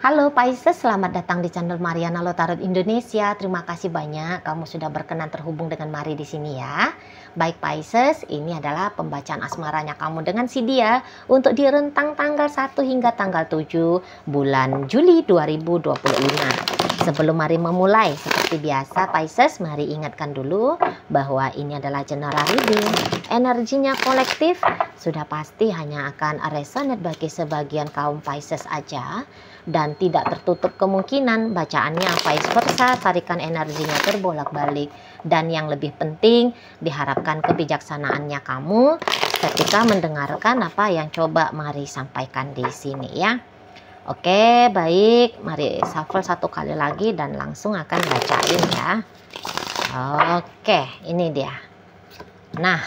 Halo Pisces, selamat datang di channel Mariana Lotarot Indonesia. Terima kasih banyak kamu sudah berkenan terhubung dengan Mari di sini ya. Baik Pisces, ini adalah pembacaan asmaranya kamu dengan si dia untuk di rentang tanggal 1 hingga tanggal 7 bulan Juli 2025. Sebelum Mari memulai, seperti biasa Pisces, mari ingatkan dulu bahwa ini adalah general reading. Energinya kolektif sudah pasti hanya akan resonate bagi sebagian kaum Pisces aja, dan tidak tertutup kemungkinan bacaannya vice versa, tarikan energinya terbolak-balik. Dan yang lebih penting, diharapkan kebijaksanaannya kamu ketika mendengarkan apa yang coba Mari sampaikan di sini ya. Oke, baik, mari shuffle satu kali lagi dan langsung akan bacain ya. Oke, ini dia. Nah,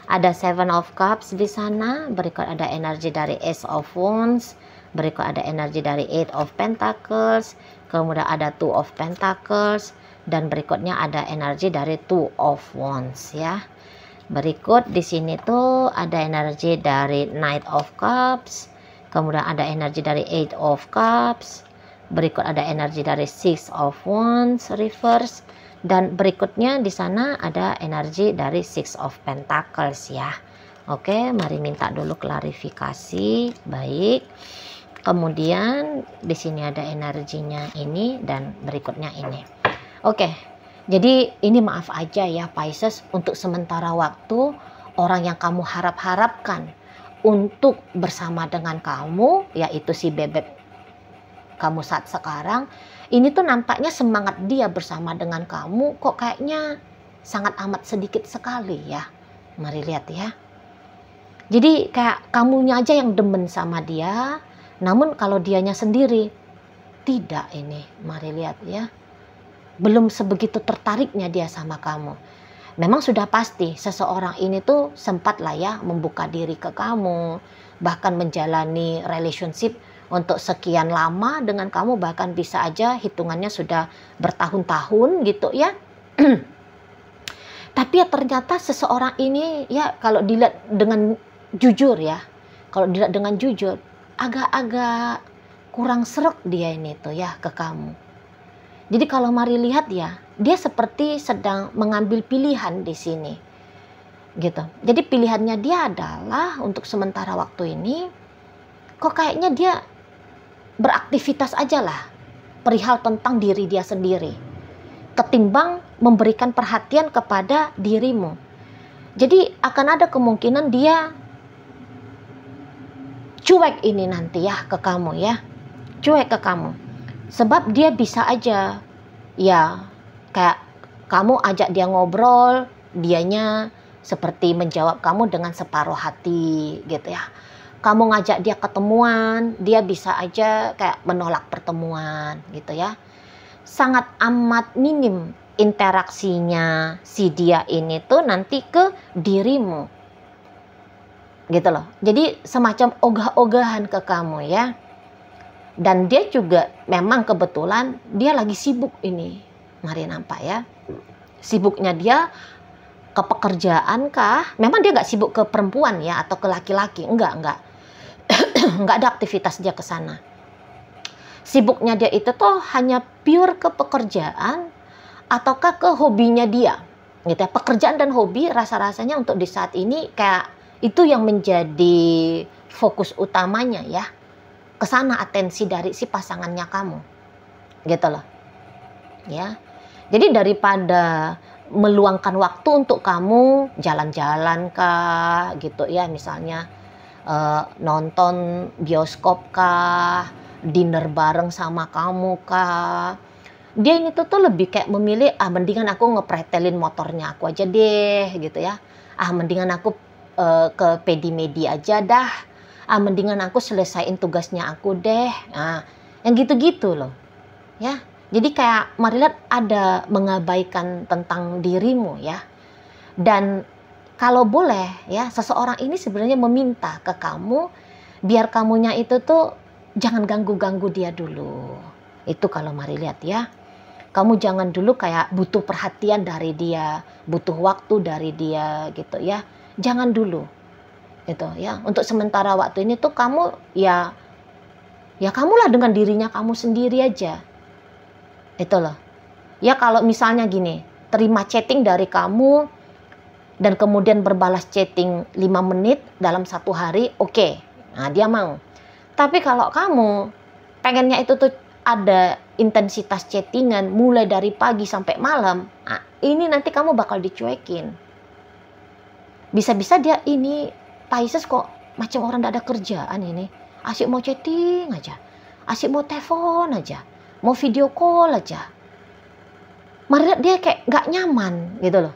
ada Seven of Cups di sana, berikut ada energi dari Ace of Wands, berikut ada energi dari Eight of Pentacles, kemudian ada Two of Pentacles, dan berikutnya ada energi dari Two of Wands ya. Berikut di sini tuh ada energi dari Knight of Cups, kemudian ada energi dari Eight of Cups, berikut ada energi dari Six of Wands reverse, dan berikutnya di sana ada energi dari Six of Pentacles ya. Oke, mari minta dulu klarifikasi. Baik. Kemudian di sini ada energinya ini dan berikutnya ini. Oke. Jadi ini maaf aja ya Pisces, untuk sementara waktu orang yang kamu harap-harapkan untuk bersama dengan kamu, yaitu si bebek kamu saat sekarang, ini tuh nampaknya semangat dia bersama dengan kamu kok kayaknya sangat amat sedikit sekali ya. Mari lihat ya. Jadi kayak kamunya aja yang demen sama dia, namun kalau dianya sendiri tidak ini. Mari lihat ya. Belum sebegitu tertariknya dia sama kamu. Memang sudah pasti seseorang ini tuh sempat lah ya membuka diri ke kamu, bahkan menjalani relationship untuk sekian lama dengan kamu, bahkan bisa aja hitungannya sudah bertahun-tahun gitu ya. Tapi ya ternyata seseorang ini ya kalau dilihat dengan jujur ya, kalau dilihat dengan jujur agak-agak kurang sreg dia ini tuh ya ke kamu. Jadi kalau Mari lihat ya, dia seperti sedang mengambil pilihan di sini. Gitu. Jadi pilihannya dia adalah untuk sementara waktu ini kok kayaknya dia beraktivitas aja lah perihal tentang diri dia sendiri, ketimbang memberikan perhatian kepada dirimu. Jadi akan ada kemungkinan dia cuek ini nanti ya ke kamu ya, cuek ke kamu. Sebab dia bisa aja ya kayak kamu ajak dia ngobrol, dianya seperti menjawab kamu dengan separuh hati gitu ya. Kamu ngajak dia ketemuan, dia bisa aja kayak menolak pertemuan gitu ya. Sangat amat minim interaksinya si dia ini tuh nanti ke dirimu. Gitu loh. Jadi semacam ogah-ogahan ke kamu ya. Dan dia juga memang kebetulan dia lagi sibuk ini. Mari nampak ya. Sibuknya dia ke pekerjaan kah? Memang dia nggak sibuk ke perempuan ya atau ke laki-laki. Enggak. Nggak ada aktivitas dia ke sana. Sibuknya dia itu tuh hanya pure ke pekerjaan ataukah ke hobinya dia. Gitu ya. Pekerjaan dan hobi rasa-rasanya untuk di saat ini kayak itu yang menjadi fokus utamanya ya. Kesana atensi dari si pasangannya kamu. Gitu loh. Ya. Jadi daripada meluangkan waktu untuk kamu jalan-jalan kah gitu ya, misalnya nonton bioskop kah, dinner bareng sama kamu kah, dia ini tuh lebih kayak memilih mendingan aku ngepretelin motornya aku aja deh gitu ya, mendingan aku ke Pedimedi aja dah, mendingan aku selesaiin tugasnya aku deh, yang gitu-gitu loh ya. Jadi kayak Mari lihat ada mengabaikan tentang dirimu ya. Dan kalau boleh ya, seseorang ini sebenarnya meminta ke kamu biar kamunya itu tuh jangan ganggu-ganggu dia dulu. Itu kalau Mari lihat ya. Kamu jangan dulu kayak butuh perhatian dari dia, butuh waktu dari dia gitu ya. Jangan dulu. Gitu ya. Untuk sementara waktu ini tuh kamu ya Ya kamulah dengan dirinya kamu sendiri aja. Itu loh. Ya kalau misalnya gini, terima chatting dari kamu dan kemudian berbalas chatting 5 menit dalam 1 hari, oke. Nah, dia mau. Tapi kalau kamu pengennya itu tuh ada intensitas chattingan mulai dari pagi sampai malam, nah, ini nanti kamu bakal dicuekin. Bisa-bisa dia ini, Pisces kok macam orang tidak ada kerjaan ini. Asyik mau chatting aja. Asyik mau telepon aja. Mau video call aja. Malah dia kayak gak nyaman gitu loh.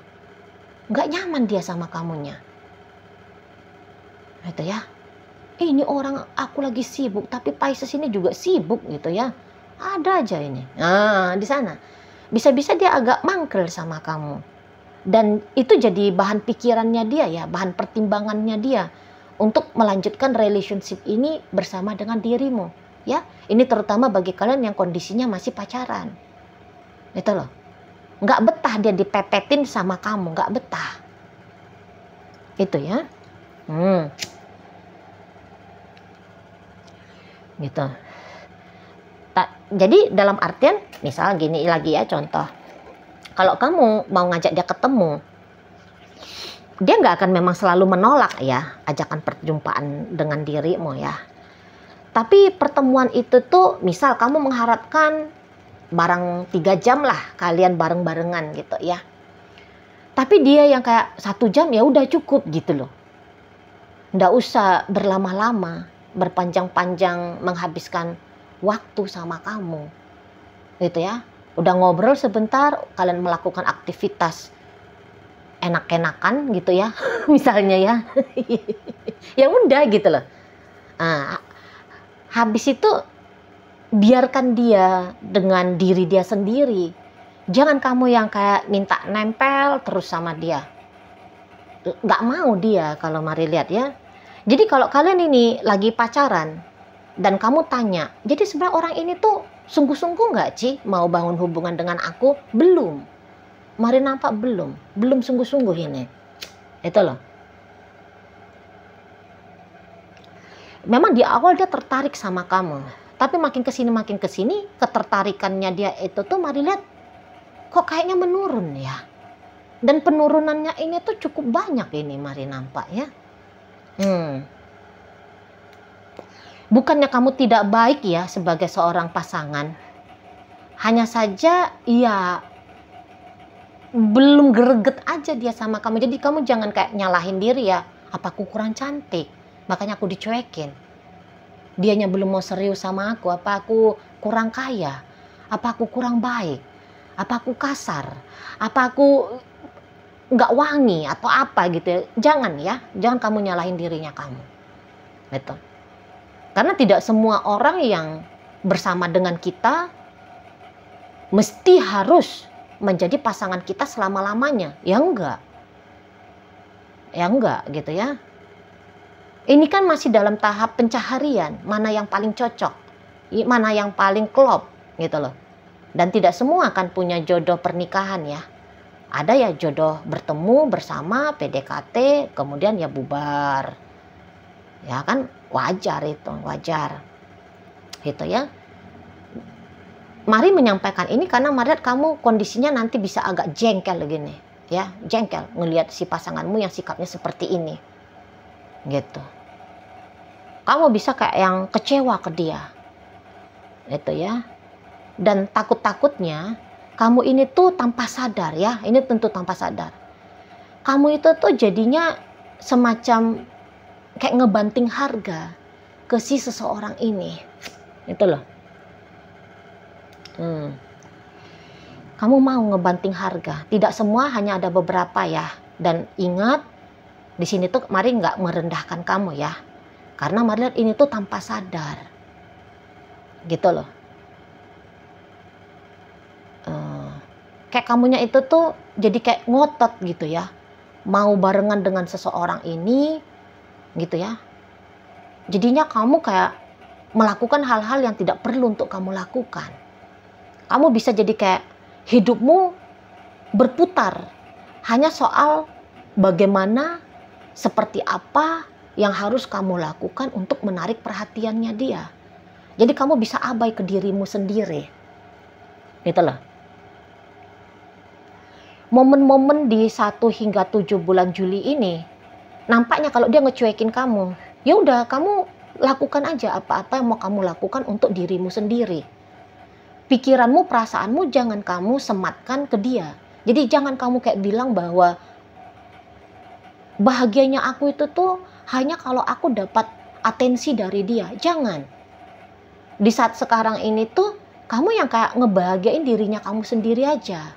Gak nyaman dia sama kamunya. Gitu ya. Ini orang aku lagi sibuk, tapi Pisces ini juga sibuk gitu ya. Ada aja ini. Nah, di sana. Bisa-bisa dia agak mangkel sama kamu. Dan itu jadi bahan pikirannya dia ya, bahan pertimbangannya dia untuk melanjutkan relationship ini bersama dengan dirimu. Ya, ini terutama bagi kalian yang kondisinya masih pacaran. Itu loh. Nggak betah dia dipepetin sama kamu, nggak betah. Itu ya. Gitu. Jadi dalam artian, misal gini lagi ya contoh. Kalau kamu mau ngajak dia ketemu, dia nggak akan memang selalu menolak ya ajakan perjumpaan dengan dirimu ya. Tapi pertemuan itu tuh, misal kamu mengharapkan barang 3 jam lah kalian bareng-barengan gitu ya. Tapi dia yang kayak 1 jam ya udah cukup gitu loh. Nggak usah berlama-lama, berpanjang-panjang menghabiskan waktu sama kamu. Gitu ya. Udah ngobrol sebentar, kalian melakukan aktivitas enak-enakan gitu ya. Misalnya ya. Ya udah gitu loh. Nah, habis itu biarkan dia dengan diri dia sendiri. Jangan kamu yang kayak minta nempel terus sama dia. Nggak mau dia kalau Mari lihat ya. Jadi kalau kalian ini lagi pacaran dan kamu tanya, jadi sebenarnya orang ini tuh sungguh-sungguh nggak Ci mau bangun hubungan dengan aku? Belum. Mari nampak belum sungguh-sungguh ini. Itu loh. Memang di awal dia tertarik sama kamu, tapi makin kesini ketertarikannya dia itu tuh Mari lihat kok kayaknya menurun ya. Dan penurunannya ini tuh cukup banyak ini Mari nampak ya. Bukannya kamu tidak baik ya sebagai seorang pasangan. Hanya saja ya belum greget aja dia sama kamu. Jadi kamu jangan kayak nyalahin diri ya. Apa aku kurang cantik? Makanya aku dicuekin. Dianya belum mau serius sama aku. Apa aku kurang kaya? Apa aku kurang baik? Apa aku kasar? Apa aku nggak wangi atau apa gitu? Jangan ya. Jangan kamu nyalahin dirinya kamu. Gitu. Karena tidak semua orang yang bersama dengan kita mesti harus menjadi pasangan kita selama-lamanya. Ya enggak. Ya enggak gitu ya. Ini kan masih dalam tahap pencaharian. Mana yang paling cocok. Mana yang paling klop gitu loh. Dan tidak semua akan punya jodoh pernikahan ya. Ada ya jodoh bertemu bersama PDKT kemudian ya bubar. Ya kan wajar itu, wajar. Gitu ya. Mari menyampaikan ini karena Mari lihat kamu kondisinya nanti bisa agak jengkel gini, ya, jengkel ngelihat si pasanganmu yang sikapnya seperti ini. Gitu. Kamu bisa kayak yang kecewa ke dia. Gitu ya. Dan takut-takutnya kamu ini tuh tanpa sadar ya, ini tentu tanpa sadar. Kamu itu tuh jadinya semacam kayak ngebanting harga ke si seseorang ini. Itu loh. Kamu mau ngebanting harga. Tidak semua, hanya ada beberapa ya. Dan ingat, di sini tuh Mari nggak merendahkan kamu ya. Karena Mari lihat ini tuh tanpa sadar. Gitu loh. Kayak kamunya itu tuh jadi kayak ngotot gitu ya. Mau barengan dengan seseorang ini gitu ya. Jadinya kamu kayak melakukan hal-hal yang tidak perlu untuk kamu lakukan. Kamu bisa jadi kayak hidupmu berputar hanya soal bagaimana, seperti apa yang harus kamu lakukan untuk menarik perhatiannya dia. Jadi kamu bisa abai ke dirimu sendiri. Gitu loh. Momen-momen di 1 hingga 7 bulan Juli ini, nampaknya kalau dia ngecuekin kamu, ya udah kamu lakukan aja apa-apa yang mau kamu lakukan untuk dirimu sendiri. Pikiranmu, perasaanmu jangan kamu sematkan ke dia. Jadi jangan kamu kayak bilang bahwa bahagianya aku itu tuh hanya kalau aku dapat atensi dari dia. Jangan. Di saat sekarang ini tuh kamu yang kayak ngebahagiain dirinya kamu sendiri aja.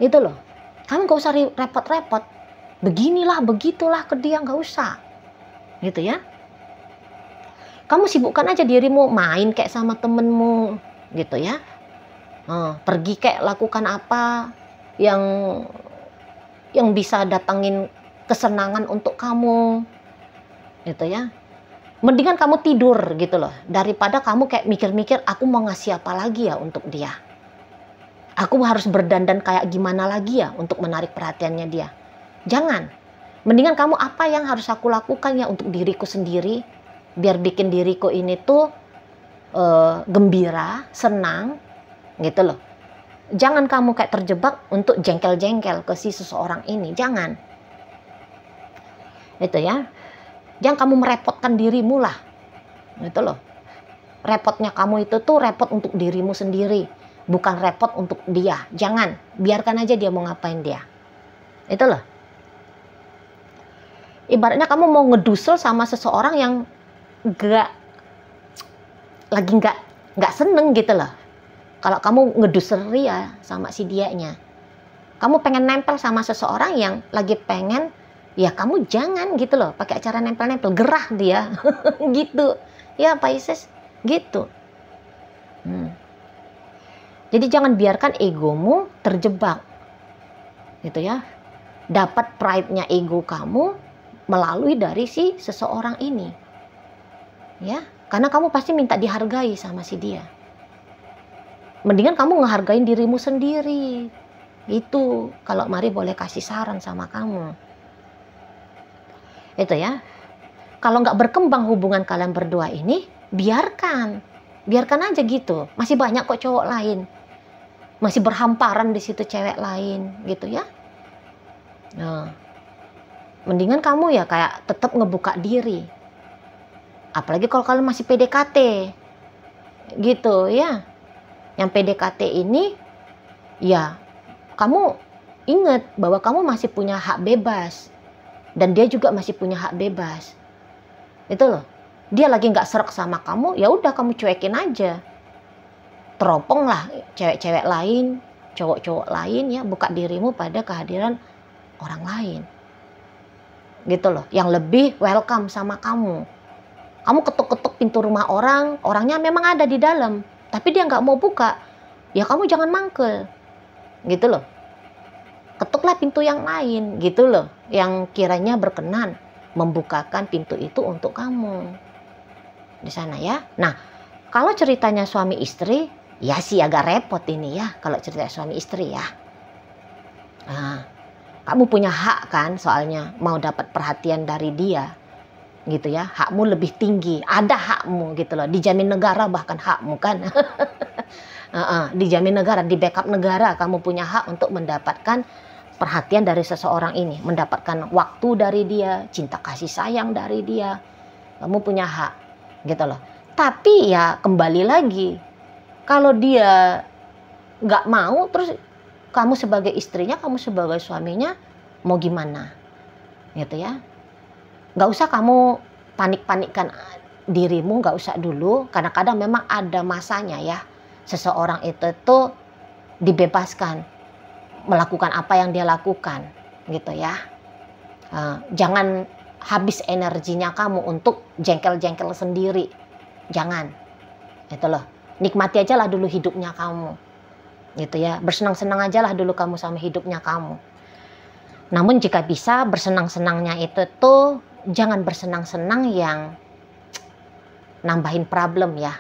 Gitu loh. Kamu gak usah repot-repot. Beginilah, begitulah ke dia, gak usah. Gitu ya. Kamu sibukkan aja dirimu, main kayak sama temenmu. Gitu ya. Pergi kayak lakukan apa yang bisa datangin kesenangan untuk kamu. Gitu ya. Mendingan kamu tidur gitu loh, daripada kamu kayak mikir-mikir aku mau ngasih apa lagi ya untuk dia. Aku harus berdandan kayak gimana lagi ya untuk menarik perhatiannya dia. Jangan. Mendingan kamu apa yang harus aku lakukan ya untuk diriku sendiri, biar bikin diriku ini tuh gembira, senang gitu loh. Jangan kamu kayak terjebak untuk jengkel-jengkel ke si seseorang ini, jangan. Itu ya. Jangan kamu merepotkan dirimu lah. Gitu loh. Repotnya kamu itu tuh repot untuk dirimu sendiri. Bukan repot untuk dia. Jangan. Biarkan aja dia mau ngapain dia. Itu loh. Ibaratnya kamu mau ngedusel sama seseorang yang lagi nggak seneng gitu loh. Kalau kamu ngedusel ya sama si dianya. Kamu pengen nempel sama seseorang yang lagi pengen, ya kamu jangan gitu loh, pakai acara nempel-nempel, gerah dia. Gitu. Ya Pisces, gitu. Jadi jangan biarkan egomu terjebak. Gitu ya. Dapat pride-nya ego kamu melalui dari si seseorang ini. Ya, karena kamu pasti minta dihargai sama si dia. Mendingan kamu ngehargain dirimu sendiri. Itu kalau Mari boleh kasih saran sama kamu. Itu ya. Kalau nggak berkembang hubungan kalian berdua ini, biarkan aja gitu. Masih banyak kok cowok lain, masih berhamparan di situ cewek lain gitu ya. Nah, mendingan kamu ya kayak tetap ngebuka diri. Apalagi kalau kalian masih PDKT gitu ya. Yang PDKT ini ya kamu ingat bahwa kamu masih punya hak bebas. Dan dia juga masih punya hak bebas. Itu loh. Dia lagi nggak serak sama kamu, ya udah kamu cuekin aja. Teropong lah cewek-cewek lain, cowok-cowok lain ya, buka dirimu pada kehadiran orang lain. Gitu loh. Yang lebih welcome sama kamu. Kamu ketuk-ketuk pintu rumah orang, orangnya memang ada di dalam, tapi dia nggak mau buka. Ya kamu jangan mangkel. Gitu loh. Ketuklah pintu yang lain gitu loh, yang kiranya berkenan membukakan pintu itu untuk kamu di sana ya. Nah, kalau ceritanya suami istri, ya sih agak repot ini ya kalau cerita suami istri ya. Nah, kamu punya hak kan, soalnya mau dapat perhatian dari dia gitu ya. Hakmu lebih tinggi, ada hakmu gitu loh, dijamin negara bahkan hakmu kan. Dijamin negara, di backup negara, kamu punya hak untuk mendapatkan perhatian dari seseorang ini, mendapatkan waktu dari dia, cinta kasih sayang dari dia. Kamu punya hak gitu loh. Tapi ya kembali lagi, kalau dia nggak mau, terus kamu sebagai istrinya, kamu sebagai suaminya mau gimana gitu ya. Nggak usah kamu panik-panikkan dirimu, nggak usah dulu. Kadang-kadang memang ada masanya ya, seseorang itu tuh dibebaskan melakukan apa yang dia lakukan gitu ya. Jangan habis energinya kamu untuk jengkel-jengkel sendiri, jangan. Itu loh, nikmati aja lah dulu hidupnya kamu gitu ya. Bersenang-senang aja lah dulu kamu sama hidupnya kamu. Namun jika bisa, bersenang-senangnya itu tuh jangan bersenang-senang yang nambahin problem ya.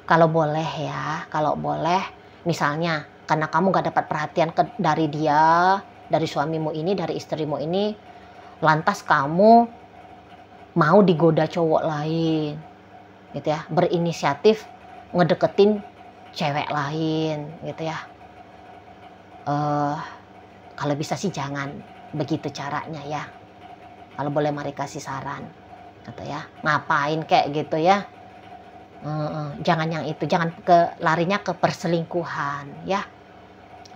Kalau boleh ya, kalau boleh misalnya karena kamu gak dapat perhatian dari dia, dari suamimu ini, dari istrimu ini, lantas kamu mau digoda cowok lain. gitu ya, berinisiatif ngedeketin cewek lain gitu ya. Kalau bisa sih jangan begitu caranya ya. Kalau boleh Mari kasih saran gitu ya, ngapain kayak gitu ya. Jangan yang itu, jangan larinya ke perselingkuhan ya.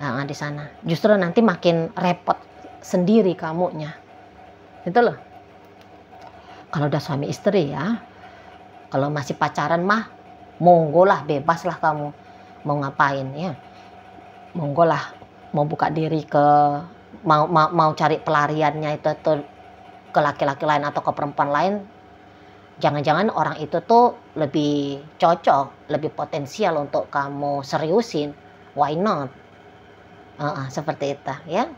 Di sana justru nanti makin repot sendiri kamunya. Itu loh. Kalau udah suami istri ya, kalau masih pacaran mah monggo lah, bebas lah kamu mau ngapain ya. Monggo lah, mau buka diri ke mau cari pelariannya itu tuh ke laki-laki lain atau ke perempuan lain. Jangan-jangan orang itu tuh lebih cocok, lebih potensial untuk kamu seriusin. Why not? Seperti itu ya.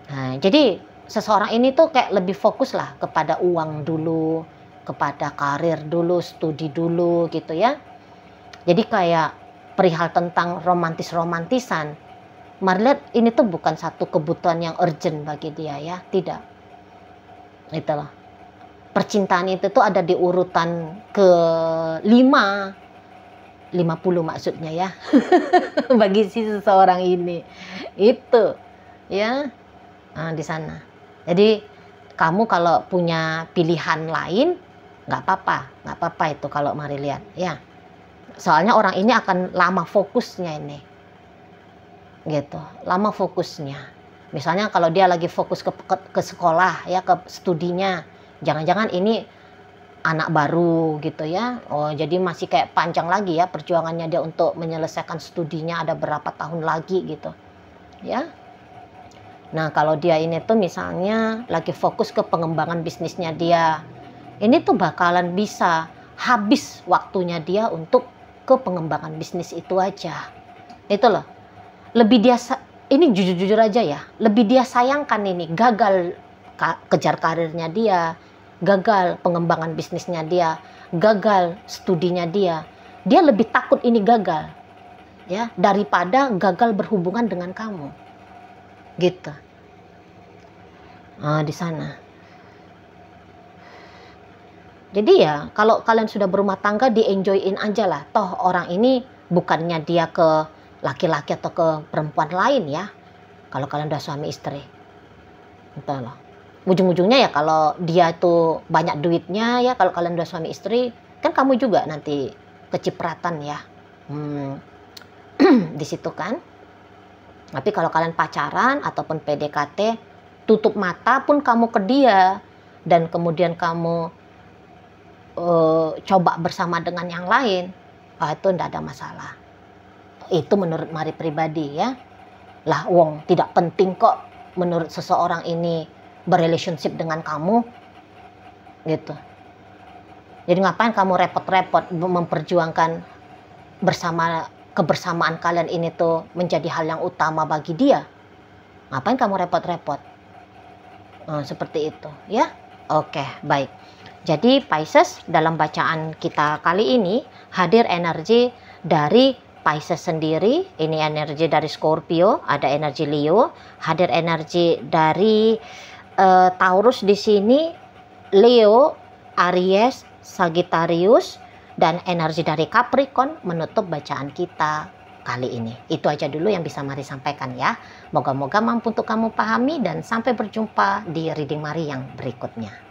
Nah, jadi seseorang ini tuh kayak lebih fokus lah kepada uang dulu, kepada karir dulu, studi dulu gitu ya. Jadi kayak perihal tentang romantisan. Mari lihat, ini tuh bukan satu kebutuhan yang urgent bagi dia ya, tidak. Itulah. Percintaan itu tuh ada di urutan ke-50 maksudnya ya. Bagi si seseorang ini. Itu ya. Di sana. Jadi kamu kalau punya pilihan lain nggak apa-apa itu kalau Mari lihat ya. Soalnya orang ini akan lama fokusnya ini. Gitu, lama fokusnya. Misalnya kalau dia lagi fokus ke sekolah ya, ke studinya, jangan-jangan ini anak baru gitu ya. Jadi masih kayak panjang lagi ya perjuangannya dia untuk menyelesaikan studinya, ada berapa tahun lagi gitu. Ya. Nah, kalau dia ini tuh misalnya lagi fokus ke pengembangan bisnisnya dia. Ini tuh bakalan bisa habis waktunya dia untuk ke pengembangan bisnis itu aja. Itu loh. Lebih dia, ini jujur-jujur aja ya, lebih dia sayangkan ini gagal kejar karirnya dia, gagal pengembangan bisnisnya dia, gagal studinya dia. Dia lebih takut ini gagal ya daripada gagal berhubungan dengan kamu. Gitu. Di sana. Jadi ya kalau kalian sudah berumah tangga, di-enjoyin aja lah. Toh orang ini bukannya dia ke laki-laki atau ke perempuan lain ya. Kalau kalian udah suami istri. Entahlah. Ujung-ujungnya ya kalau dia tuh banyak duitnya ya, kalau kalian udah suami istri, kan kamu juga nanti kecipratan ya. Di situ kan. Tapi kalau kalian pacaran ataupun PDKT, tutup mata pun kamu ke dia dan kemudian kamu coba bersama dengan yang lain, itu enggak ada masalah. Itu menurut Mari pribadi ya. Lah wong tidak penting kok menurut seseorang ini berrelationship dengan kamu gitu. Jadi ngapain kamu repot-repot memperjuangkan kebersamaan kalian ini tuh menjadi hal yang utama bagi dia. Ngapain kamu repot-repot? Seperti itu ya. Oke, baik. Jadi Pisces, dalam bacaan kita kali ini hadir energi dari Pisces sendiri, ini energi dari Scorpio, ada energi Leo, hadir energi dari Taurus di sini, Leo, Aries, Sagittarius, dan energi dari Capricorn menutup bacaan kita kali ini. Itu aja dulu yang bisa Mari sampaikan ya. Moga-moga mampu untuk kamu pahami dan sampai berjumpa di reading Mari yang berikutnya.